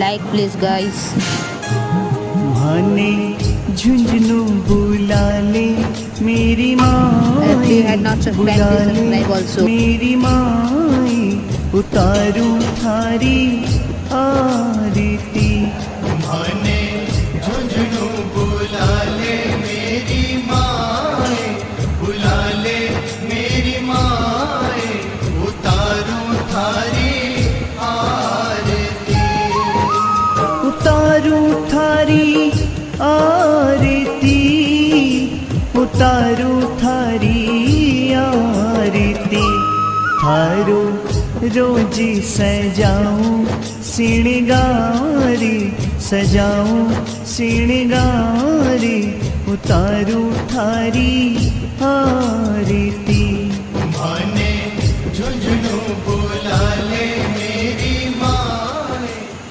like please guys. माने झुंझुनू बुला ले मेरी If my, you had not subscribed, बुला please ले subscribe also. मेरी माई, उतारू थारी आरती। माने झुंझुनू बुला ले मेरी माई, बुला ले मेरी माई, उतारू थारी आरती, उतारू थारी आरती, उतारू थारी आरती। थारो रोजी सजाऊं सिणगारी, सजाऊं सिणगारी, उतारू थारी आरती। माने झुंझुनू बुला ले